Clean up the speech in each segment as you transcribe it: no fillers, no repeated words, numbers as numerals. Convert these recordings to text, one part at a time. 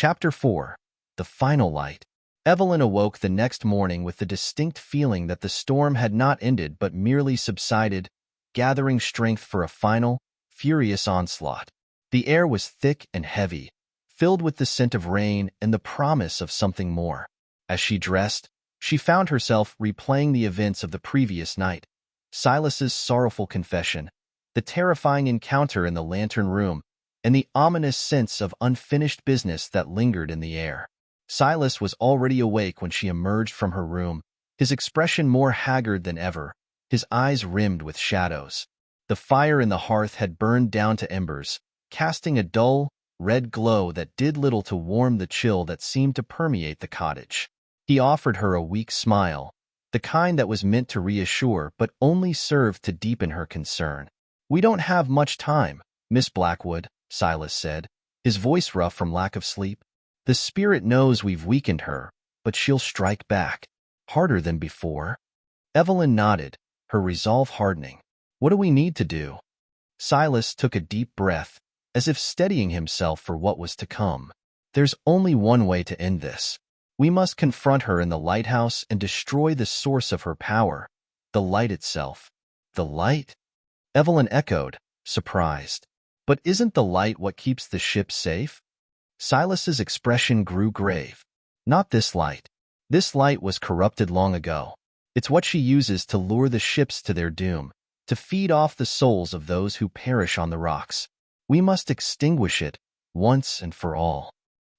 Chapter 4. The Final Light. Evelyn awoke the next morning with the distinct feeling that the storm had not ended but merely subsided, gathering strength for a final, furious onslaught. The air was thick and heavy, filled with the scent of rain and the promise of something more. As she dressed, she found herself replaying the events of the previous night. Silas's sorrowful confession, the terrifying encounter in the lantern room, and the ominous sense of unfinished business that lingered in the air. Silas was already awake when she emerged from her room, his expression more haggard than ever, his eyes rimmed with shadows. The fire in the hearth had burned down to embers, casting a dull, red glow that did little to warm the chill that seemed to permeate the cottage. He offered her a weak smile, the kind that was meant to reassure but only served to deepen her concern. "We don't have much time, Miss Blackwood," Silas said, his voice rough from lack of sleep. "The spirit knows we've weakened her, but she'll strike back, harder than before." Evelyn nodded, her resolve hardening. "What do we need to do?" Silas took a deep breath, as if steadying himself for what was to come. "There's only one way to end this. We must confront her in the lighthouse and destroy the source of her power, the light itself." "The light?" Evelyn echoed, surprised. "But isn't the light what keeps the ship safe?" Silas's expression grew grave. "Not this light. This light was corrupted long ago. It's what she uses to lure the ships to their doom, to feed off the souls of those who perish on the rocks. We must extinguish it, once and for all."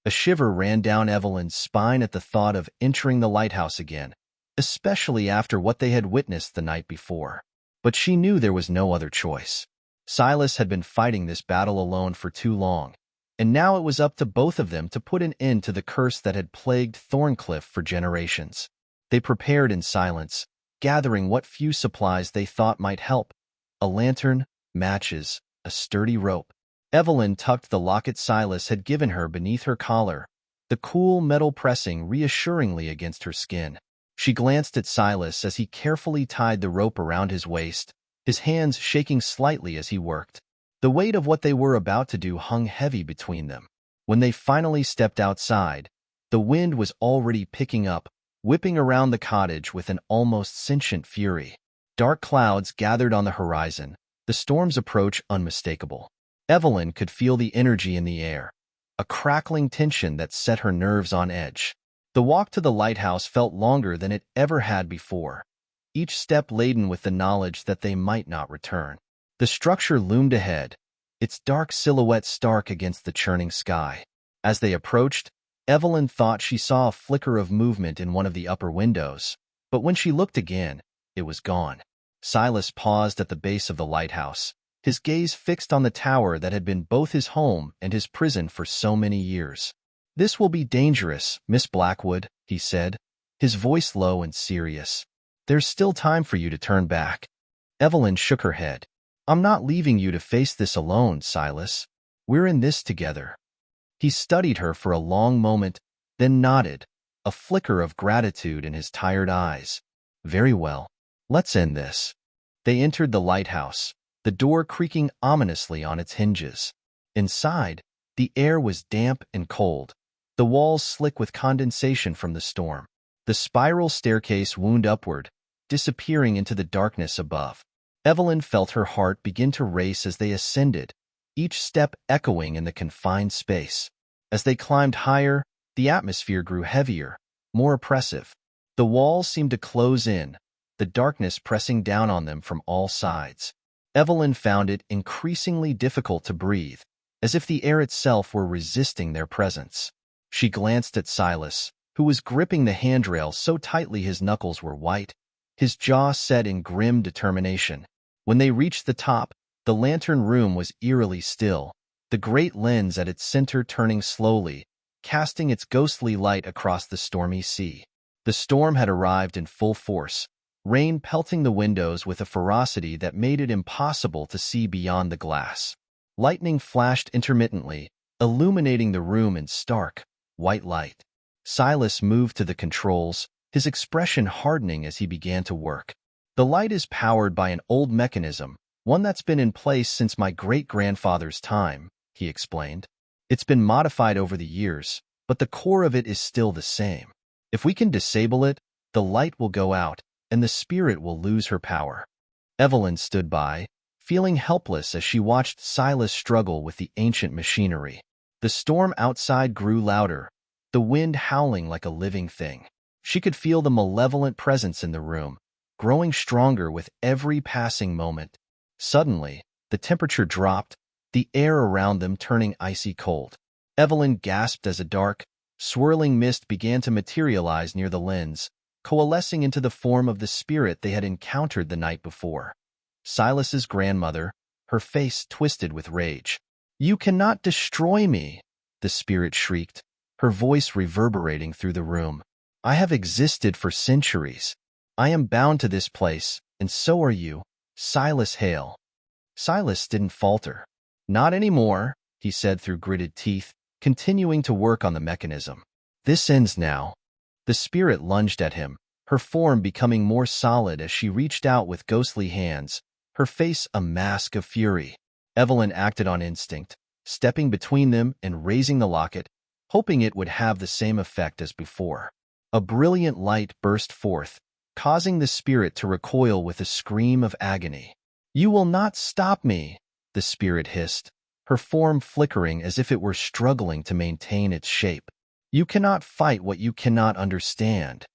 A shiver ran down Evelyn's spine at the thought of entering the lighthouse again, especially after what they had witnessed the night before. But she knew there was no other choice. Silas had been fighting this battle alone for too long, and now it was up to both of them to put an end to the curse that had plagued Thorncliff for generations. They prepared in silence, gathering what few supplies they thought might help: a lantern, matches, a sturdy rope. Evelyn tucked the locket Silas had given her beneath her collar, the cool metal pressing reassuringly against her skin. She glanced at Silas as he carefully tied the rope around his waist, his hands shaking slightly as he worked. The weight of what they were about to do hung heavy between them. When they finally stepped outside, the wind was already picking up, whipping around the cottage with an almost sentient fury. Dark clouds gathered on the horizon, the storm's approach unmistakable. Evelyn could feel the energy in the air, a crackling tension that set her nerves on edge. The walk to the lighthouse felt longer than it ever had before, each step laden with the knowledge that they might not return. The structure loomed ahead, its dark silhouette stark against the churning sky. As they approached, Evelyn thought she saw a flicker of movement in one of the upper windows, but when she looked again, it was gone. Silas paused at the base of the lighthouse, his gaze fixed on the tower that had been both his home and his prison for so many years. "This will be dangerous, Miss Blackwood," he said, his voice low and serious. "There's still time for you to turn back." Evelyn shook her head. "I'm not leaving you to face this alone, Silas. We're in this together." He studied her for a long moment, then nodded, a flicker of gratitude in his tired eyes. "Very well. Let's end this." They entered the lighthouse, the door creaking ominously on its hinges. Inside, the air was damp and cold, the walls slick with condensation from the storm. The spiral staircase wound upward, disappearing into the darkness above. Evelyn felt her heart begin to race as they ascended, each step echoing in the confined space. As they climbed higher, the atmosphere grew heavier, more oppressive. The walls seemed to close in, the darkness pressing down on them from all sides. Evelyn found it increasingly difficult to breathe, as if the air itself were resisting their presence. She glanced at Silas, who was gripping the handrail so tightly his knuckles were white, his jaw set in grim determination. When they reached the top, the lantern room was eerily still, the great lens at its center turning slowly, casting its ghostly light across the stormy sea. The storm had arrived in full force, rain pelting the windows with a ferocity that made it impossible to see beyond the glass. Lightning flashed intermittently, illuminating the room in stark, white light. Silas moved to the controls, his expression hardening as he began to work. "The light is powered by an old mechanism, one that's been in place since my great-grandfather's time," he explained. "It's been modified over the years, but the core of it is still the same. If we can disable it, the light will go out, and the spirit will lose her power. Evelyn stood by, feeling helpless as she watched Silas struggle with the ancient machinery. The storm outside grew louder, the wind howling like a living thing. She could feel the malevolent presence in the room, growing stronger with every passing moment. Suddenly, the temperature dropped, the air around them turning icy cold. Evelyn gasped as a dark, swirling mist began to materialize near the lens, coalescing into the form of the spirit they had encountered the night before. Silas's grandmother, her face twisted with rage. "You cannot destroy me," the spirit shrieked, her voice reverberating through the room. "I have existed for centuries. I am bound to this place, and so are you, Silas Hale." Silas didn't falter. "Not anymore," he said through gritted teeth, continuing to work on the mechanism. "This ends now." The spirit lunged at him, her form becoming more solid as she reached out with ghostly hands, her face a mask of fury. Evelyn acted on instinct, stepping between them and raising the locket, hoping it would have the same effect as before. A brilliant light burst forth, causing the spirit to recoil with a scream of agony. "You will not stop me," the spirit hissed, her form flickering as if it were struggling to maintain its shape. "You cannot fight what you cannot understand."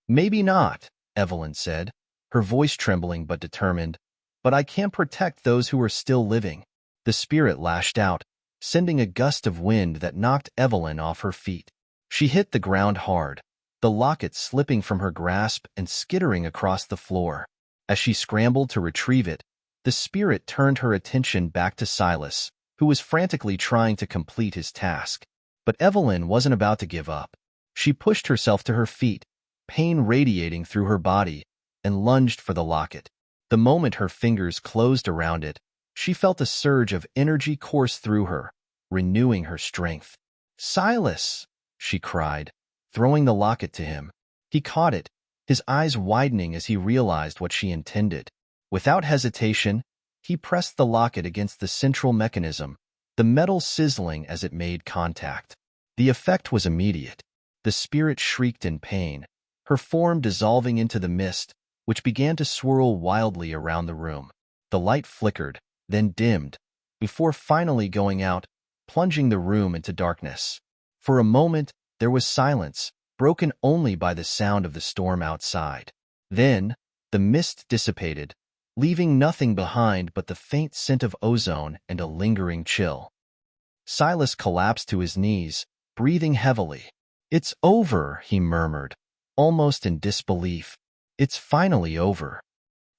"Maybe not," Evelyn said, her voice trembling but determined, "but I can protect those who are still living." The spirit lashed out, sending a gust of wind that knocked Evelyn off her feet. She hit the ground hard, the locket slipping from her grasp and skittering across the floor. As she scrambled to retrieve it, the spirit turned her attention back to Silas, who was frantically trying to complete his task. But Evelyn wasn't about to give up. She pushed herself to her feet, pain radiating through her body, and lunged for the locket. The moment her fingers closed around it, she felt a surge of energy course through her, renewing her strength. "Silas!" she cried, throwing the locket to him. He caught it, his eyes widening as he realized what she intended. Without hesitation, he pressed the locket against the central mechanism, the metal sizzling as it made contact. The effect was immediate. The spirit shrieked in pain, her form dissolving into the mist, which began to swirl wildly around the room. The light flickered, then dimmed, before finally going out, plunging the room into darkness. For a moment, there was silence, broken only by the sound of the storm outside. Then, the mist dissipated, leaving nothing behind but the faint scent of ozone and a lingering chill. Silas collapsed to his knees, breathing heavily. "It's over," he murmured, almost in disbelief. "It's finally over."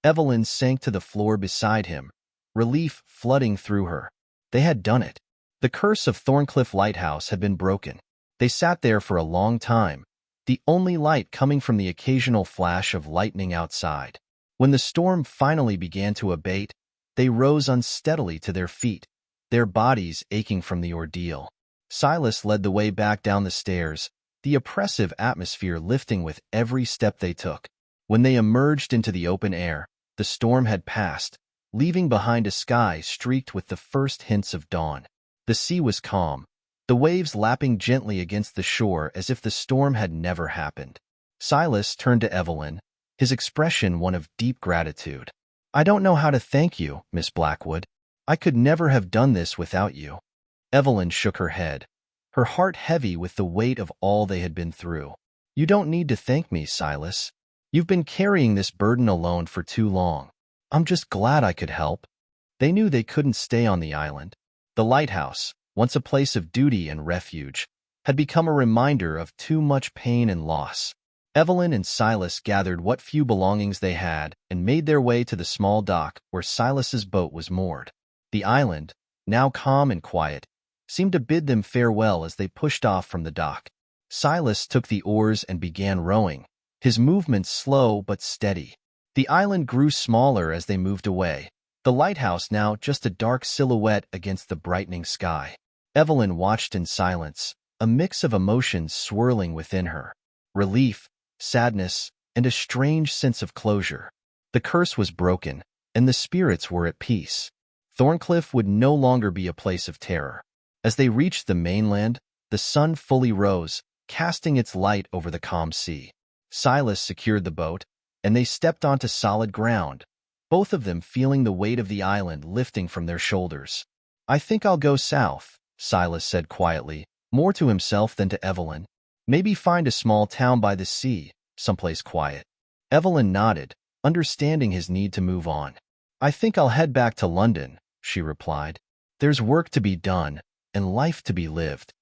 Evelyn sank to the floor beside him, relief flooding through her. They had done it. The curse of Thorncliff Lighthouse had been broken. They sat there for a long time, the only light coming from the occasional flash of lightning outside. When the storm finally began to abate, they rose unsteadily to their feet, their bodies aching from the ordeal. Silas led the way back down the stairs, the oppressive atmosphere lifting with every step they took. When they emerged into the open air, the storm had passed, leaving behind a sky streaked with the first hints of dawn. The sea was calm, the waves lapping gently against the shore as if the storm had never happened. Silas turned to Evelyn, his expression one of deep gratitude. "I don't know how to thank you, Miss Blackwood. I could never have done this without you." Evelyn shook her head, her heart heavy with the weight of all they had been through. "You don't need to thank me, Silas. You've been carrying this burden alone for too long. I'm just glad I could help." They knew they couldn't stay on the island. The lighthouse, once a place of duty and refuge, had become a reminder of too much pain and loss. Evelyn and Silas gathered what few belongings they had and made their way to the small dock where Silas's boat was moored. The island, now calm and quiet, seemed to bid them farewell as they pushed off from the dock. Silas took the oars and began rowing, his movements slow but steady. The island grew smaller as they moved away, the lighthouse now just a dark silhouette against the brightening sky. Evelyn watched in silence, a mix of emotions swirling within her. Relief, sadness, and a strange sense of closure. The curse was broken, and the spirits were at peace. Thorncliff would no longer be a place of terror. As they reached the mainland, The sun fully rose, casting its light over the calm sea. Silas secured the boat, and they stepped onto solid ground, both of them feeling the weight of the island lifting from their shoulders. "I think I'll go south," Silas said quietly, more to himself than to Evelyn. "Maybe find a small town by the sea, someplace quiet." Evelyn nodded, understanding his need to move on. "I think I'll head back to London," she replied. "There's work to be done, and life to be lived."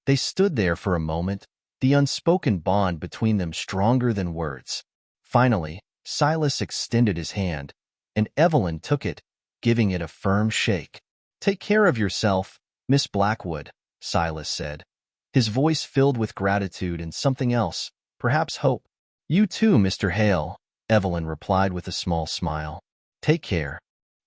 They stood there for a moment, the unspoken bond between them stronger than words. Finally, Silas extended his hand, and Evelyn took it, giving it a firm shake. "Take care of yourself, Miss Blackwood," Silas said, his voice filled with gratitude and something else, perhaps hope. "You too, Mr. Hale," Evelyn replied with a small smile. "Take care."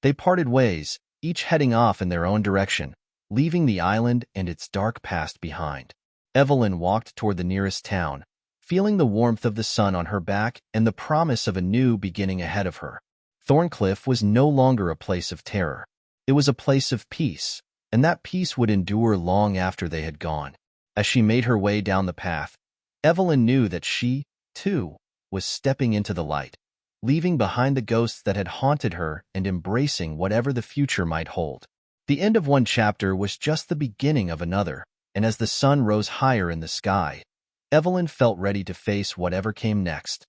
They parted ways, each heading off in their own direction, leaving the island and its dark past behind. Evelyn walked toward the nearest town, feeling the warmth of the sun on her back and the promise of a new beginning ahead of her. Thorncliff was no longer a place of terror. It was a place of peace, and that peace would endure long after they had gone. As she made her way down the path, Evelyn knew that she, too, was stepping into the light, leaving behind the ghosts that had haunted her and embracing whatever the future might hold. The end of one chapter was just the beginning of another, and as the sun rose higher in the sky, Evelyn felt ready to face whatever came next.